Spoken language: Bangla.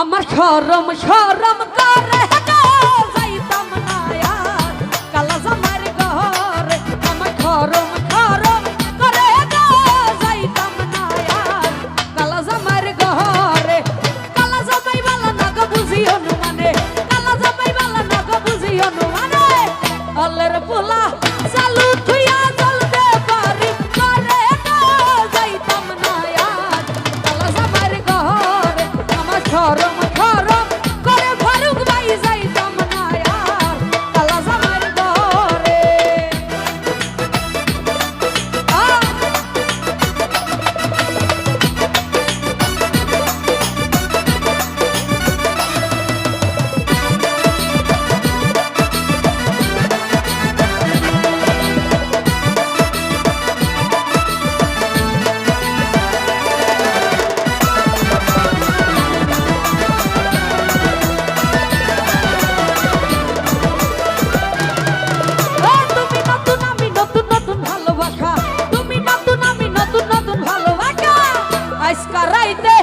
আমার শরম শরম করে গো যাইতাম না আর কালা জামার ঘরে। আমার শরম শরম করে গো যাইতাম না আর কালা জামার ঘরে। কালা জামাই বালা না গো বুঝিও না মানে, কালা জামাই বালা না গো বুঝিও না মানে। আল্লাহর পোলা চালু থুইয়া চলতে পারি করে গো যাইতাম না আর কালা জামার ঘরে। আমার শরম শরম করে ফারুক ভাই যাইতাম না আর কালা জামার ঘরে। তুমি নতুন আমি নতুন নতুন ভালোবাসা, তুমি নতুন আমি নতুন নতুন ভালোবাসা। আজকা রাইতে